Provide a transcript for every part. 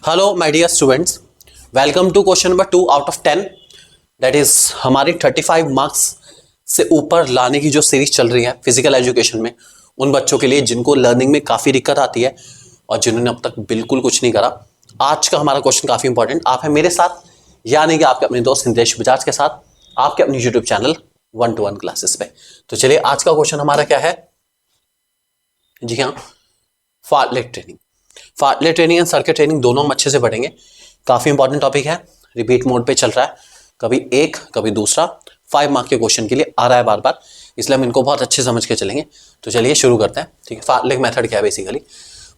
Hello my dear students, welcome to question number 2 out of 10। That is हमारी 35 marks से ऊपर लाने की जो सीरीज चल रही है फिजिकल एजुकेशन में, उन बच्चों के लिए जिनको लर्निंग में काफ़ी दिक्कत आती है और जिन्होंने अब तक बिल्कुल कुछ नहीं करा। आज का हमारा क्वेश्चन काफ़ी इंपॉर्टेंट। आप हैं मेरे साथ, यानी कि आपके अपने दोस्त नितेश बजाज के साथ, आपके अपने यूट्यूब चैनल 1-to-1 क्लासेस पे। तो चलिए, आज का क्वेश्चन हमारा क्या है? जी हाँ, fartlek training. Fartlek training and circuit training दोनों हम अच्छे से पढ़ेंगे। काफी इंपॉर्टेंट टॉपिक है, रिपीट मोड पे चल रहा है, कभी एक कभी दूसरा। 5 मार्क के क्वेश्चन के लिए आ रहा है बार बार, इसलिए हम इनको बहुत अच्छे समझ के चलेंगे। तो चलिए शुरू करते हैं। ठीक है, फार्टलेट मेथड क्या है? बेसिकली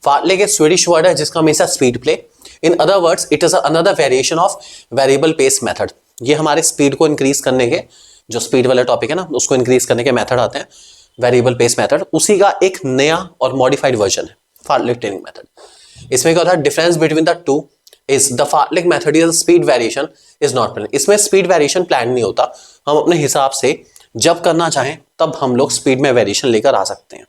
फार्टलेट एक स्वीडिश वर्ड है जिसका मीन्स है speed play. In other words it is another variation of variable pace method. ये हमारे स्पीड को इंक्रीज करने के, जो स्पीड वाला टॉपिक है ना, उसको इंक्रीज करने के मेथड आते हैं, वेरिएबल पेस मेथड। उसी का एक नया और मॉडिफाइड वर्जन है फार्टलेट ट्रेनिंग मेथड। इसमें क्या होता है? Difference between the two is the fartlek method is speed variation is not plan. इसमें स्पीड वेरिएशन प्लान नहीं होता, हम अपने हिसाब से जब करना चाहें तब हम लोग स्पीड में वेरिएशन लेकर आ सकते हैं।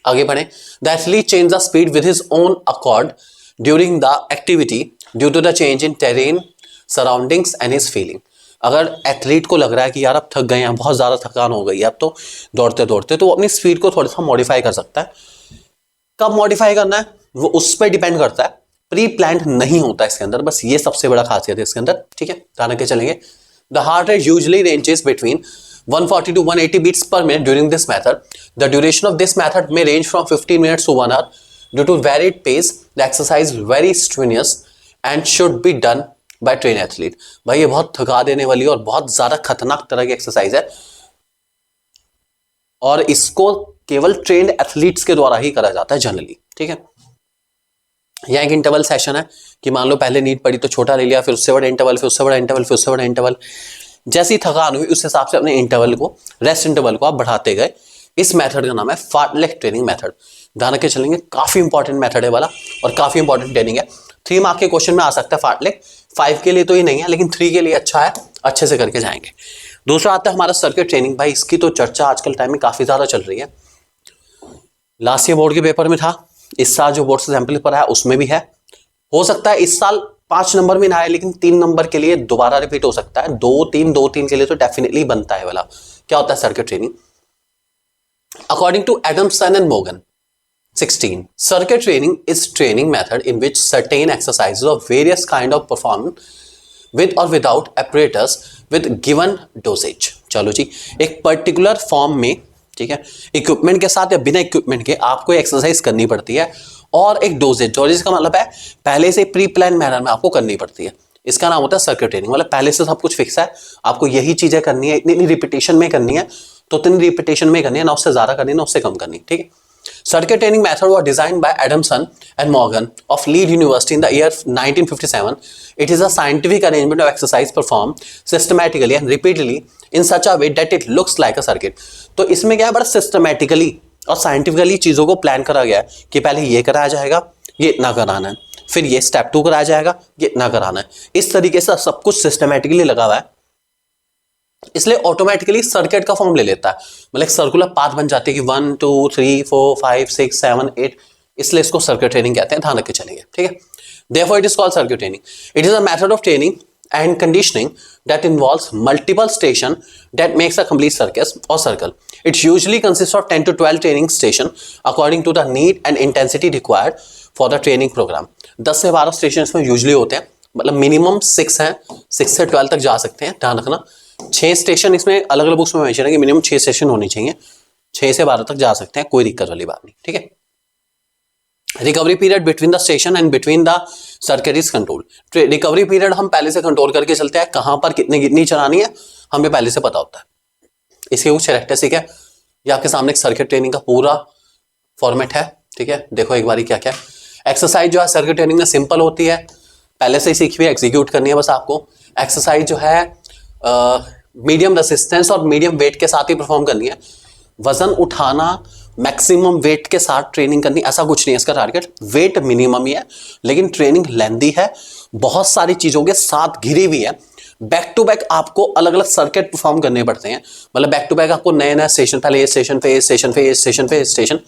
आगे बढ़े। The athlete change the speed with his own accord during the activity due to the change in terrain, surroundings and his feeling. अगर एथलीट को लग रहा है कि यार अब थक गए हैं, बहुत ज्यादा थकान हो गई है अब तो दौड़ते दौड़ते, तो वो अपनी स्पीड को थोड़ा सा मॉडिफाई कर सकता है। कब मॉडिफाई करना है वो उस पर डिपेंड करता है, प्री प्लान्ड नहीं होता इसके अंदर। बस ये सबसे बड़ा खासियत है इसके अंदर। ठीक है, ध्यान रख के चलेंगे। The heart rate usually ranges between 140 to 180 beats per minute during this method. The duration of this method may range from 15 minutes to 1 hour. Due to varied pace, the exercise is very strenuous and should be done by trained athlete. भाई ये बहुत थका देने वाली और बहुत ज्यादा खतरनाक तरह की एक्सरसाइज है और इसको केवल ट्रेंड एथलीट्स के द्वारा ही करा जाता है जनरली। ठीक है, यहाँ एक इंटरवल सेशन है कि मान लो पहले नीड पड़ी तो छोटा ले लिया, फिर उससे बड़ा इंटरवल, फिर उससे बड़ा इंटरवल, फिर उससे बड़ा इंटरवल। जैसी थकान हुई उस हिसाब से अपने इंटरवल को, रेस्ट इंटरवल को आप बढ़ाते गए। इस मेथड का नाम है फार्टलेट ट्रेनिंग मेथड। ध्यान रख के चलेंगे, काफी इंपॉर्टेंट मेथड है वाला और काफी इंपॉर्टेंट ट्रेनिंग है। 3 मार्क के क्वेश्चन में आ सकता है फार्टलेट, 5 के लिए तो ये नहीं है, लेकिन 3 के लिए अच्छा है, अच्छे से करके जाएंगे। दूसरा आता है हमारा सर्किट ट्रेनिंग। भाई इसकी तो चर्चा आजकल टाइम में काफी ज्यादा चल रही है। लास्ट ईयर बोर्ड के पेपर में था, इस साल जो बोर्ड से सैंपल पेपर आया उसमें भी है। हो सकता है इस साल 5 नंबर में ना आए, लेकिन 3 नंबर के लिए दोबारा रिपीट हो सकता है। 2-3 के लिए तो डेफिनेटली बनता है वाला। क्या होता है circuit training? According to Adamson and Morgan 16, circuit training is training method in which certain exercises of various kind of performed with or without apparatus with given dosage। चलो जी, एक पर्टिकुलर फॉर्म में, ठीक है, इक्विपमेंट के साथ या बिना equipment के आपको एक्सरसाइज करनी पड़ती है और एक डोजेज। डोजेज का मतलब है पहले से प्री प्लान मैनर में आपको करनी पड़ती है। इसका नाम होता है सर्किट ट्रेनिंग। मतलब पहले से सब कुछ फिक्स है, आपको यही चीजें करनी है, इतनी रिपीटेशन में करनी है, तो इतनी रिपीटेशन में करनी है, ना उससे ज्यादा करनी है ना उससे कम करनी। ठीक है, circuit training method was designed by Adamson and Morgan of Leeds University in the year 1957. It is a scientific arrangement of exercise performed systematically and repeatedly in such a way that it looks like a circuit। तो इसमें क्या है, बड़ा systematically और scientifically चीजों को plan करा गया है कि पहले ये कराया जाएगा, ये इतना कराना है, फिर ये स्टेप 2 कराया जाएगा, ये इतना कराना है। इस तरीके से सब कुछ सिस्टमैटिकली लगा हुआ है, इसलिए ऑटोमेटिकली सर्किट का फॉर्म ले लेता है। मतलब एक सर्कुलर पाथ बन जाती है कि 1 2 3 4 5 6 7 8, इसलिए इसको सर्किट ट्रेनिंग कहते हैं। ध्यान रख के चलेंगे। ठीक है, therefore it is called circuit training. It is a method of training and conditioning that involves multiple station that makes a complete circus or circle. It usually consists of 10 to 12 training station according to the need and intensity required for the training program। 10 से 12 station इसमें usually होते हैं, मतलब minimum 6 हैं, 6 से 12 तक जा सकते हैं। ध्यान रखना, 6 स्टेशन इसमें अलग अलग बुक्स में मेंशन है कि मिनिमम 6 स्टेशन होने चाहिए, 6 से 12 तक जा सकते हैं, कोई दिक्कत वाली बात नहीं। ठीक है, recovery period between the station and between the circuit is control. Recovery period हम पहले से कंट्रोल करके चलते हैं, कहां पर कितनी चलानी है हमें पहले से पता होता है। इसके कुछ कैरेक्टरिस्टिक है, ये आपके सामने एक सर्किट ट्रेनिंग का पूरा फॉर्मेट है। ठीक है, देखो एक बारी क्या क्या एक्सरसाइज जो है सर्किट ट्रेनिंग में सिंपल होती है, पहले से ही सीखी हुई एग्जीक्यूट करनी है बस आपको। एक्सरसाइज जो है मीडियम रेसिस्टेंस और मीडियम वेट के साथ ही परफॉर्म करनी है। वजन उठाना, मैक्सिमम वेट के साथ ट्रेनिंग करनी, ऐसा कुछ नहीं है इसका टारगेट। वेट मिनिमम ही है, लेकिन ट्रेनिंग लेंथी है, बहुत सारी चीजों के साथ घिरी हुई है। बैक टू बैक आपको अलग अलग सर्किट परफॉर्म करने पड़ते हैं। मतलब बैक टू बैक आपको नए नए स्टेशन, पहले ये स्टेशन पे, स्टेशन पे, स्टेशन पे, स्टेशन,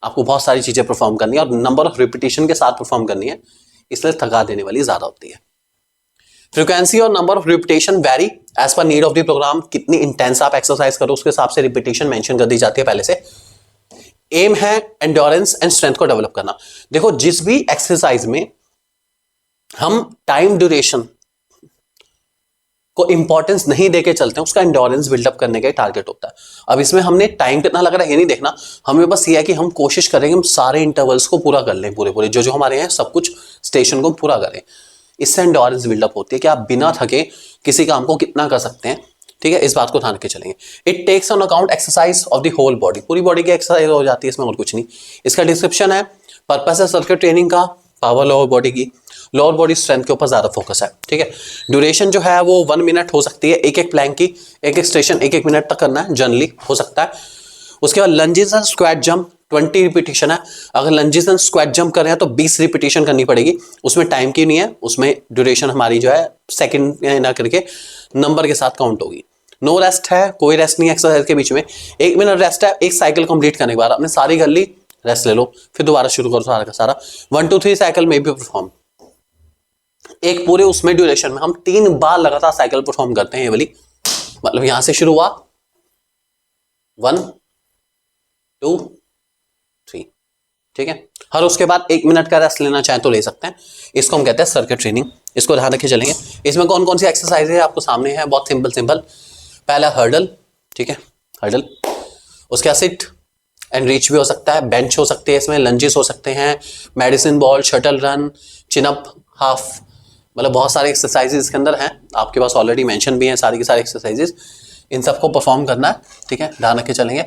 आपको बहुत सारी चीजें परफॉर्म करनी है और नंबर ऑफ रिपीटेशन के साथ परफॉर्म करनी है, इसलिए थका देने वाली ज्यादा होती है। फ्रीक्वेंसी और number of repetition vary as पर नीड ऑफ द प्रोग्राम, कितनी इंटेंस आप एक्सरसाइज करो उसके हिसाब से रिपीटेशन मेंशन कर दी जाती है पहले से। एम है एंड्योरेंस एंड स्ट्रेंथ को डेवलप करना। देखो जिस भी एक्सरसाइज में हम टाइम ड्यूरेशन को इंपॉर्टेंस नहीं देके चलते हैं, उसका एंड्योरेंस बिल्डअप करने का टारगेट होता है। अब इसमें हमने टाइम कितना लग रहा है ये नहीं देखना, हमें बस ये है कि हम कोशिश करेंगे हम सारे इंटरवल्स को पूरा कर लें, पूरे जो जो हमारे हैं सब कुछ स्टेशन को पूरा करें। इससे एंड्योरेंस बिल्डअप होती है कि आप बिना थके किसी काम को कितना कर सकते हैं, ठीक है, इस बात को ध्यान के चलेंगे। It takes on account exercise of the whole body, पूरी बॉडी की एक्सरसाइज हो जाती है इसमें और कुछ नहीं। इसका डिस्क्रिप्शन है, पर्पस है सर्किट ट्रेनिंग का, पावर लोअर बॉडी की, लोअर बॉडी स्ट्रेंथ के ऊपर ज्यादा फोकस है, ठीक है। ड्यूरेशन जो है वो 1 मिनट हो सकती है, एक एक प्लैंक की, एक एक स्टेशन 1-1 मिनट तक करना है, जनरली हो सकता है। उसके बाद lunges and squat jump 20 repetition है। अगर लंजेस एंड स्क्वाट जंप कर रहे हैं तो 20 रिपीटेशन करनी पड़ेगी, उसमें टाइम की नहीं है, उसमें ड्यूरेशन हमारी जो है सेकंड ना करके नंबर के साथ काउंट होगी। नो रेस्ट है, कोई रेस्ट नहीं है एक्सरसाइज के बीच में, 1 मिनट रेस्ट है। एक साइकिल कंप्लीट करने के बाद आपने सारी कर ली, रेस्ट ले लो, फिर दोबारा शुरू करो सारा का सारा। 1 to 3 साइकिल में भी परफॉर्म, एक पूरे उसमें ड्यूरेशन में हम 3 बार लगातार साइकिल परफॉर्म करते हैं ये वाली, मतलब यहां से शुरू हुआ 1 2 3, ठीक है। हर उसके बाद 1 मिनट का रेस्ट लेना चाहें तो ले सकते हैं। इसको हम कहते हैं सर्किट ट्रेनिंग, इसको ध्यान रखे चलेंगे। इसमें कौन कौन सी एक्सरसाइज है आपको सामने है, बहुत सिंपल। पहला हर्डल, ठीक है, हर्डल। उसके बाद सिट एंड रीच भी हो सकता है, बेंच हो सकते हैं, इसमें लंजेस हो सकते हैं, medicine ball, shuttle run, chin-up, half, मतलब बहुत सारे एक्सरसाइजेज इसके अंदर हैं, आपके पास ऑलरेडी मेंशन भी हैं सारी की सारी एक्सरसाइजेज। इन सबको परफॉर्म करना है, ठीक है, ध्यान रख के चलेंगे।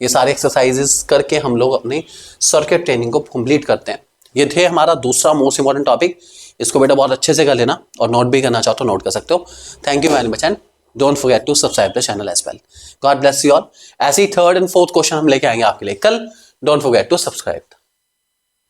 ये सारे एक्सरसाइजेज करके हम लोग अपनी सर्किट ट्रेनिंग को कंप्लीट करते हैं। ये थे हमारा दूसरा मोस्ट इंपॉर्टेंट टॉपिक, इसको बेटा बहुत अच्छे से कर लेना और नोट भी करना चाहो तो नोट कर सकते हो। Thank you very much and don't forget to subscribe the channel as well. God bless you all. ऐसे ही 3rd and 4th क्वेश्चन हम लेके आएंगे आपके लिए कल, डोंट फॉरगेट टू सब्सक्राइब।